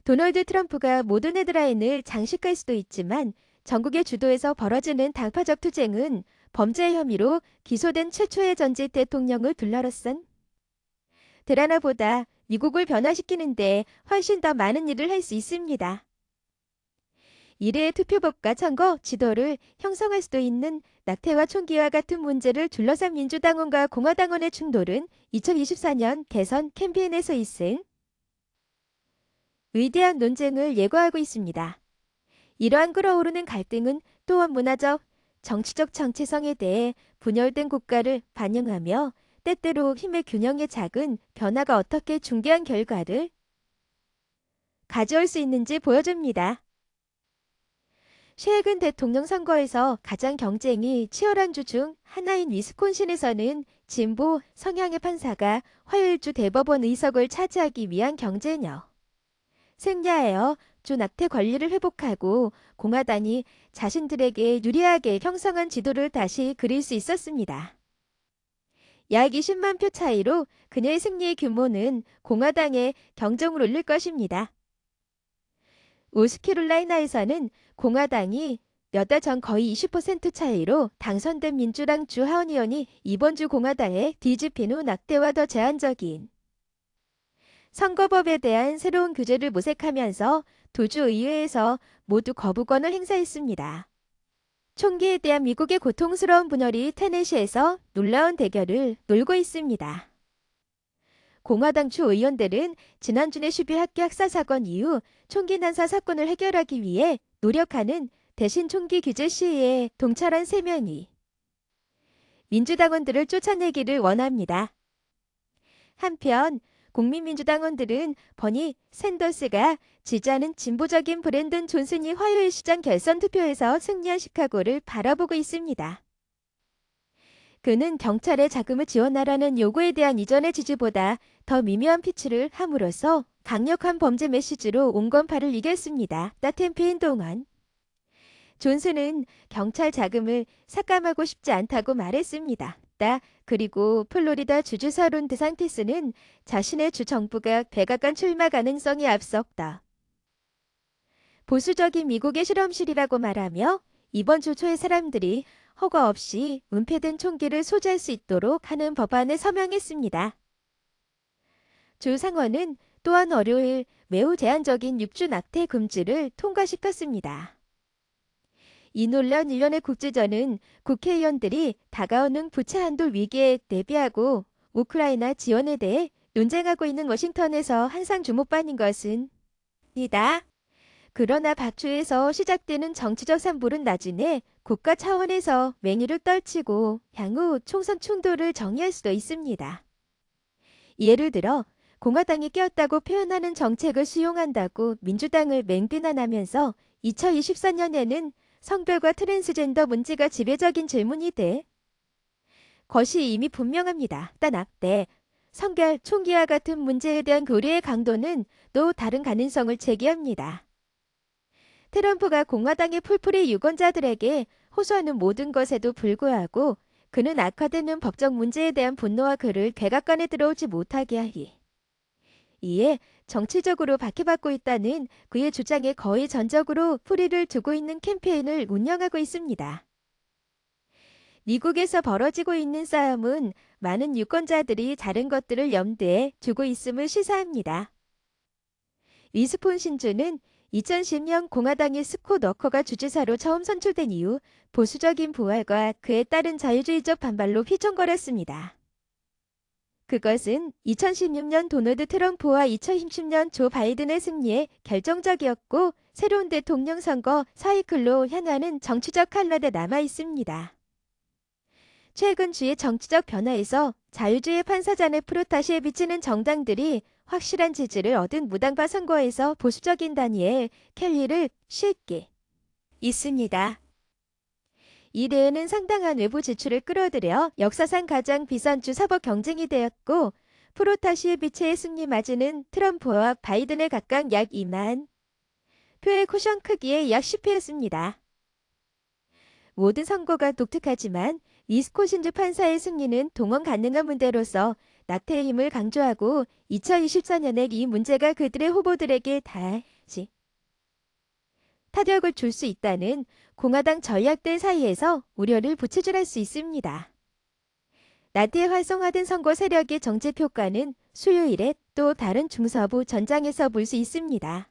도널드 트럼프가 모든 헤드라인을 장식할 수도 있지만 전국의 주도에서 벌어지는 당파적 투쟁은 범죄 혐의로 기소된 최초의 전직 대통령을 둘러싼 드라마보다 미국을 변화시키는데 훨씬 더 많은 일을 할 수 있습니다. 이래의 투표법과 선거 지도를 형성할 수도 있는 낙태와 총기와 같은 문제를 둘러싼 민주당원과 공화당원의 충돌은 2024년 대선 캠페인에서 있은 위대한 논쟁을 예고하고 있습니다. 이러한 끓어오르는 갈등은 또한 문화적, 정치적 정체성에 대해 분열된 국가를 반영하며 때때로 힘의 균형의 작은 변화가 어떻게 중대한 결과를 가져올 수 있는지 보여줍니다. 최근 대통령 선거에서 가장 경쟁이 치열한 주 중 하나인 위스콘신에서는 진보 성향의 판사가 화요일주 대법원 의석을 차지하기 위한 경쟁이며 승리하여 주 낙태 권리를 회복하고 공화당이 자신들에게 유리하게 형성한 지도를 다시 그릴 수 있었습니다. 약 20만 표 차이로 그녀의 승리의 규모는 공화당의 경종을 울릴 것입니다. 우스캐롤라이나에서는 공화당이 몇 달 전 거의 20% 차이로 당선된 민주당 주 하원의원이 이번 주 공화당의 뒤집힌 후 낙태와 더 제한적인 선거법에 대한 새로운 규제를 모색하면서 두 주 의회에서 모두 거부권을 행사했습니다. 총기에 대한 미국의 고통스러운 분열이 테네시에서 놀라운 대결을 놀고 있습니다. 공화당 주 의원들은 지난주 슈비 학교 학살 사건 이후 총기 난사 사건을 해결하기 위해 노력하는 대신 총기 규제 시위에 동참한 3명이 민주당원들을 쫓아내기를 원합니다. 한편 국민민주당원들은 버니 샌더스가 지지하는 진보적인 브랜든 존슨이 화요일 시장 결선 투표에서 승리한 시카고를 바라보고 있습니다. 그는 경찰에 자금을 지원하라는 요구에 대한 이전의 지지보다 더 미묘한 피치를 함으로써 강력한 범죄 메시지로 온건파를 이겼습니다. 캠페인 동안 존슨은 경찰 자금을 삭감하고 싶지 않다고 말했습니다. 그리고 플로리다 주지사 론 드산티스는 자신의 주 정부가 백악관 출마 가능성이 앞섰다. 보수적인 미국의 실험실이라고 말하며 이번 주 초에 사람들이 허가 없이 은폐된 총기를 소지할 수 있도록 하는 법안에 서명했습니다. 주 상원은 또한 월요일 매우 제한적인 6주 낙태 금지를 통과시켰습니다. 이 논란 일련의 국지전은 국회의원들이 다가오는 부채 한도 위기에 대비하고 우크라이나 지원에 대해 논쟁하고 있는 워싱턴에서 한상 주목받는 것은 니다. 그러나 박주에서 시작되는 정치적 산불은 나중에 국가 차원에서 맹위를 떨치고 향후 총선 충돌을 정의할 수도 있습니다. 예를 들어 공화당이 깨었다고 표현하는 정책을 수용한다고 민주당을 맹비난하면서 2024년에는 성별과 트랜스젠더 문제가 지배적인 질문이 돼 것이 이미 분명합니다. 낙태, 성별, 총기와 같은 문제에 대한 고려의 강도는 또 다른 가능성을 제기합니다. 트럼프가 공화당의 풀풀이 유권자들에게 호소하는 모든 것에도 불구하고 그는 악화되는 법적 문제에 대한 분노와 그를 백악관에 들어오지 못하게 하기. 이에 정치적으로 박해받고 있다는 그의 주장에 거의 전적으로 풀이를 두고 있는 캠페인을 운영하고 있습니다. 미국에서 벌어지고 있는 싸움은 많은 유권자들이 다른 것들을 염두에 두고 있음을 시사합니다. 위스콘신주는 2010년 공화당의 스콧 워커가 주지사로 처음 선출된 이후 보수적인 부활과 그에 따른 자유주의적 반발로 휘청거렸습니다. 그것은 2016년 도널드 트럼프와 2010년 조 바이든의 승리에 결정적이었고 새로운 대통령 선거 사이클로 향하는 정치적 칼날에 남아 있습니다. 최근 주의 정치적 변화에서 자유주의 판사잔의 프로타시에 비치는 정당들이 확실한 지지를 얻은 무당파 선거에서 보수적인 다니엘 켈리를 쉽게 있습니다. 이 대회는 상당한 외부 지출을 끌어들여 역사상 가장 비싼 주 사법 경쟁이 되었고 프로타시의 비체의 승리 마진은 트럼프와 바이든의 각각 약 2만 표의 쿠션 크기의 약 10회였습니다. 모든 선거가 독특하지만 위스콘신주 판사의 승리는 동원 가능한 문제로서 낙태의 힘을 강조하고 2024년에 이 문제가 그들의 후보들에게 다시 타격을 줄 수 있다는 공화당 전략들 사이에서 우려를 부채질할 수 있습니다. 나티의 활성화된 선거 세력의 정책 효과는 수요일에 또 다른 중서부 전장에서 볼 수 있습니다.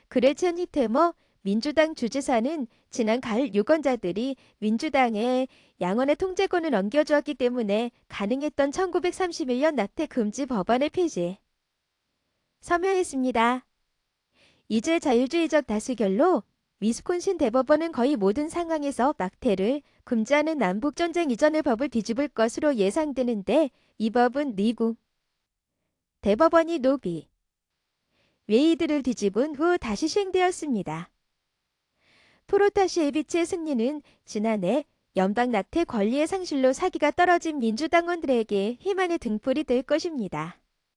그레첸 휘테머 민주당 주지사는 지난 가을 유권자들이 민주당에 양원의 통제권을 넘겨주었기 때문에 가능했던 1931년 낙태 금지 법안을 폐지, 서명했습니다. 이제 자유주의적 다수결로 위스콘신 대법원은 거의 모든 상황에서 낙태를 금지하는 남북전쟁 이전의 법을 뒤집을 것으로 예상되는데 이 법은 미국 대법원이 노비 웨이드를 뒤집은 후 다시 시행되었습니다. 프로타시에비치의 승리는 지난해 연방 낙태 권리의 상실로 사기가 떨어진 민주당원들에게 희망의 등불이 될 것입니다.